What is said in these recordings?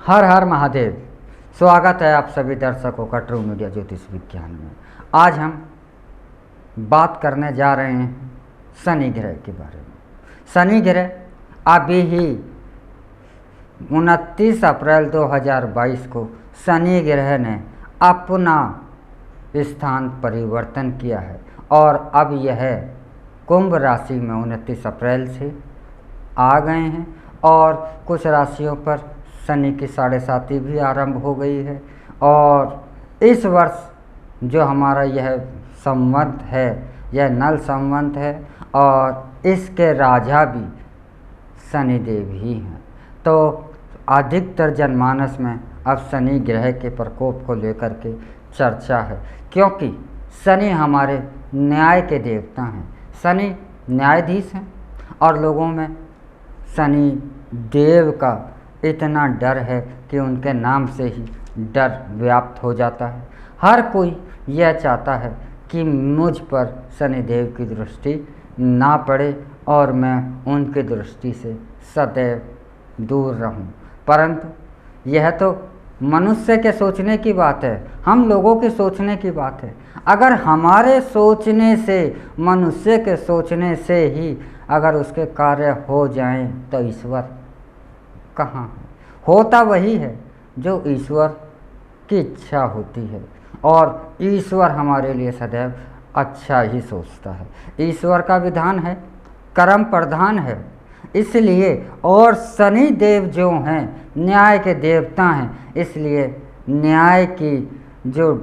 हर हर महादेव। स्वागत है आप सभी दर्शकों का ट्रू मीडिया ज्योतिष विज्ञान में। आज हम बात करने जा रहे हैं शनि ग्रह के बारे में। शनि ग्रह अभी ही 29 अप्रैल 2022 को शनि ग्रह ने अपना स्थान परिवर्तन किया है और अब यह कुंभ राशि में 29 अप्रैल से आ गए हैं और कुछ राशियों पर शनि की 7.5 भी आरंभ हो गई है। और इस वर्ष जो हमारा यह संवत है यह नल संवत है और इसके राजा भी शनिदेव ही हैं। तो अधिकतर जनमानस में अब शनि ग्रह के प्रकोप को लेकर के चर्चा है, क्योंकि शनि हमारे न्याय के देवता हैं। शनि न्यायाधीश हैं और लोगों में शनि देव का इतना डर है कि उनके नाम से ही डर व्याप्त हो जाता है। हर कोई यह चाहता है कि मुझ पर शनिदेव की दृष्टि ना पड़े और मैं उनकी दृष्टि से सदैव दूर रहूं। परंतु यह तो मनुष्य के सोचने की बात है, हम लोगों के सोचने की बात है। अगर हमारे सोचने से, मनुष्य के सोचने से ही अगर उसके कार्य हो जाएं तो ईश्वर कहाँ है? होता वही है जो ईश्वर की इच्छा होती है और ईश्वर हमारे लिए सदैव अच्छा ही सोचता है। ईश्वर का विधान है, कर्म प्रधान है, इसलिए और शनि देव जो हैं न्याय के देवता हैं, इसलिए न्याय की जो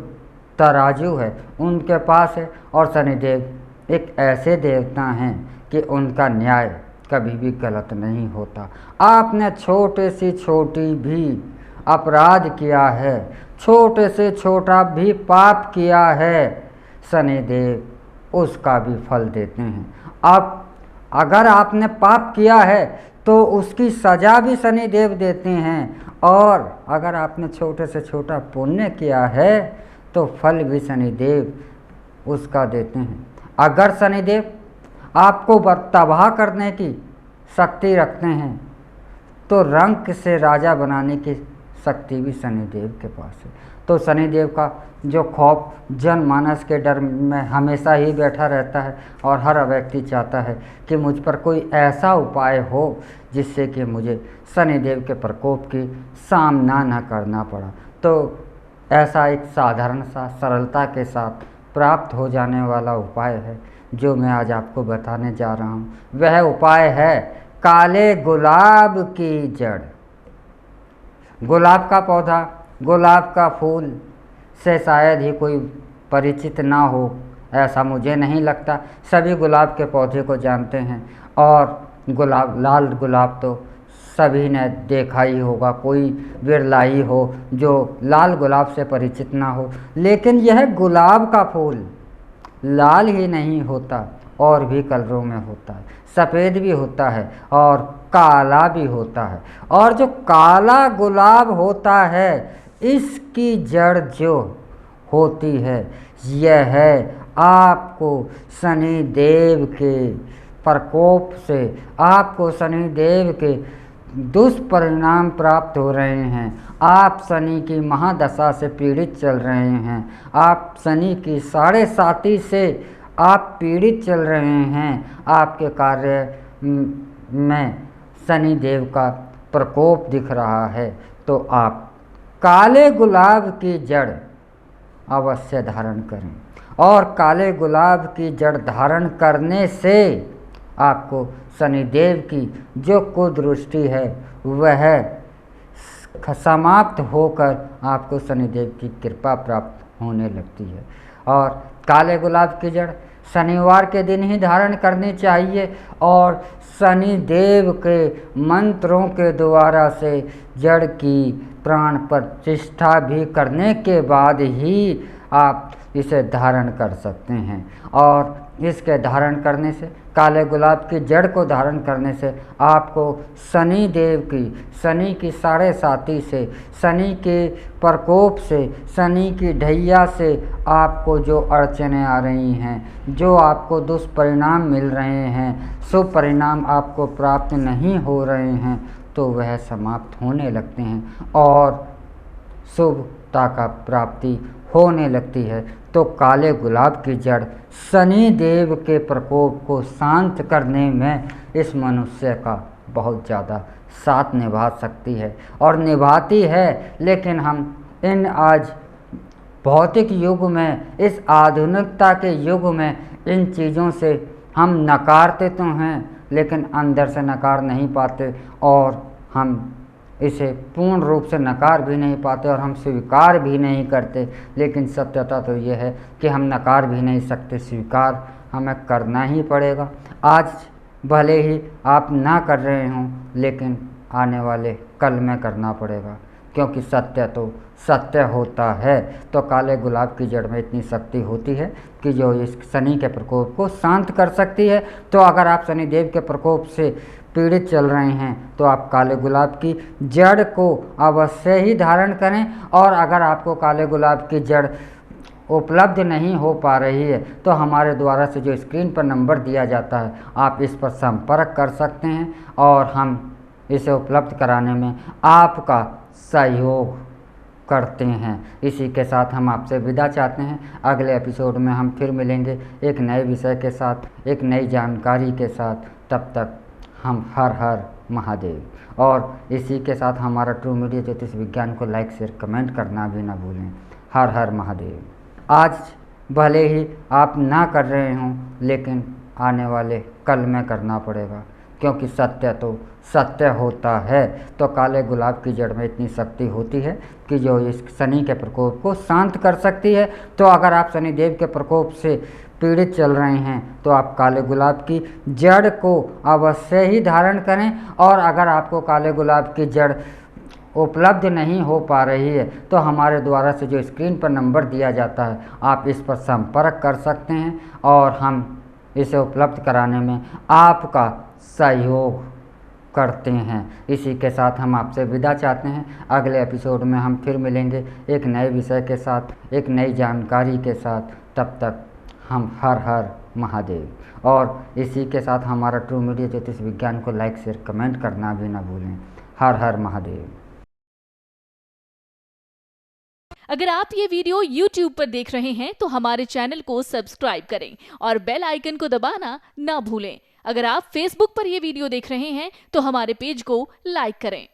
तराजू है उनके पास है। और शनिदेव एक ऐसे देवता हैं कि उनका न्याय कभी भी गलत नहीं होता। आपने छोटे से छोटी भी अपराध किया है, छोटे से छोटा भी पाप किया है, शनिदेव उसका भी फल देते हैं। अब अगर आपने पाप किया है तो उसकी सज़ा भी शनिदेव देते हैं और अगर आपने छोटे से छोटा पुण्य किया है तो फल भी शनिदेव उसका देते हैं। अगर शनिदेव आपको तबाह करने की शक्ति रखते हैं तो रंक से राजा बनाने की शक्ति भी शनिदेव के पास है। तो शनिदेव का जो खौफ जनमानस के डर में हमेशा ही बैठा रहता है और हर व्यक्ति चाहता है कि मुझ पर कोई ऐसा उपाय हो जिससे कि मुझे शनिदेव के प्रकोप की सामना न करना पड़ा। तो ऐसा एक साधारण सा सरलता के साथ प्राप्त हो जाने वाला उपाय है जो मैं आज आपको बताने जा रहा हूँ। वह उपाय है काले गुलाब की जड़। गुलाब का पौधा, गुलाब का फूल से शायद ही कोई परिचित ना हो, ऐसा मुझे नहीं लगता। सभी गुलाब के पौधे को जानते हैं और गुलाब, लाल गुलाब तो सभी ने देखा ही होगा, कोई बिरला ही हो जो लाल गुलाब से परिचित ना हो। लेकिन यह गुलाब का फूल लाल ही नहीं होता, और भी कलरों में होता है, सफ़ेद भी होता है और काला भी होता है। और जो काला गुलाब होता है इसकी जड़ जो होती है यह है आपको शनि देव के प्रकोप से, आपको शनि देव के दुष्परिणाम प्राप्त हो रहे हैं। आप शनि की महादशा से पीड़ित चल रहे हैं, आप शनि की 7.5 से आप पीड़ित चल रहे हैं। आपके कार्य में शनि देव का प्रकोप दिख रहा है तो आप काले गुलाब की जड़ अवश्य धारण करें। और काले गुलाब की जड़ धारण करने से आपको शनिदेव की जो कुदृष्टि है वह समाप्त होकर आपको शनिदेव की कृपा प्राप्त होने लगती है। और काले गुलाब की जड़ शनिवार के दिन ही धारण करनी चाहिए और शनि देव के मंत्रों के द्वारा से जड़ की प्राण प्रतिष्ठा भी करने के बाद ही आप इसे धारण कर सकते हैं। और इसके धारण करने से, काले गुलाब की जड़ को धारण करने से आपको शनि देव की, शनि की 7.5 से, शनि के प्रकोप से, शनि की ढैया से आपको जो अड़चनें आ रही हैं, जो आपको दुष्परिणाम मिल रहे हैं, शुभ परिणाम आपको प्राप्त नहीं हो रहे हैं, तो वह समाप्त होने लगते हैं और शुभता का प्राप्ति होने लगती है। तो काले गुलाब की जड़ शनि देव के प्रकोप को शांत करने में इस मनुष्य का बहुत ज़्यादा साथ निभा सकती है और निभाती है। लेकिन हम इन आज भौतिक युग में, इस आधुनिकता के युग में इन चीज़ों से हम नकारते तो हैं लेकिन अंदर से नकार नहीं पाते और हम इसे पूर्ण रूप से नकार भी नहीं पाते और हम स्वीकार भी नहीं करते। लेकिन सत्यता तो यह है कि हम नकार भी नहीं सकते, स्वीकार हमें करना ही पड़ेगा। आज भले ही आप ना कर रहे हों लेकिन आने वाले कल में करना पड़ेगा, क्योंकि सत्य तो सत्य होता है। तो काले गुलाब की जड़ में इतनी शक्ति होती है कि जो इस शनि के प्रकोप को शांत कर सकती है। तो अगर आप शनि देव के प्रकोप से पीड़ित चल रहे हैं तो आप काले गुलाब की जड़ को अवश्य ही धारण करें। और अगर आपको काले गुलाब की जड़ उपलब्ध नहीं हो पा रही है तो हमारे द्वारा से जो स्क्रीन पर नंबर दिया जाता है आप इस पर संपर्क कर सकते हैं और हम इसे उपलब्ध कराने में आपका सहयोग करते हैं। इसी के साथ हम आपसे विदा चाहते हैं। अगले एपिसोड में हम फिर मिलेंगे एक नए विषय के साथ, एक नई जानकारी के साथ। तब तक हम हर हर महादेव। और इसी के साथ हमारा ट्रू मीडिया ज्योतिष विज्ञान को लाइक शेयर कमेंट करना भी ना भूलें। हर हर महादेव। आज भले ही आप ना कर रहे हों लेकिन आने वाले कल में करना पड़ेगा, क्योंकि सत्य तो सत्य होता है। तो काले गुलाब की जड़ में इतनी शक्ति होती है कि जो इस शनि के प्रकोप को शांत कर सकती है। तो अगर आप शनि देव के प्रकोप से पीड़ित चल रहे हैं तो आप काले गुलाब की जड़ को अवश्य ही धारण करें। और अगर आपको काले गुलाब की जड़ उपलब्ध नहीं हो पा रही है तो हमारे द्वारा से जो स्क्रीन पर नंबर दिया जाता है आप इस पर संपर्क कर सकते हैं और हम इसे उपलब्ध कराने में आपका सहयोग करते हैं। इसी के साथ हम आपसे विदा चाहते हैं। अगले एपिसोड में हम फिर मिलेंगे एक नए विषय के साथ, एक नई जानकारी के साथ। तब तक हम हर हर महादेव। और इसी के साथ हमारा ट्रू मीडिया ज्योतिष विज्ञान को लाइक शेयर कमेंट करना भी ना भूलें। हर हर महादेव। अगर आप ये वीडियो YouTube पर देख रहे हैं तो हमारे चैनल को सब्सक्राइब करें और बेल आइकन को दबाना ना भूलें। अगर आप Facebook पर ये वीडियो देख रहे हैं तो हमारे पेज को लाइक करें।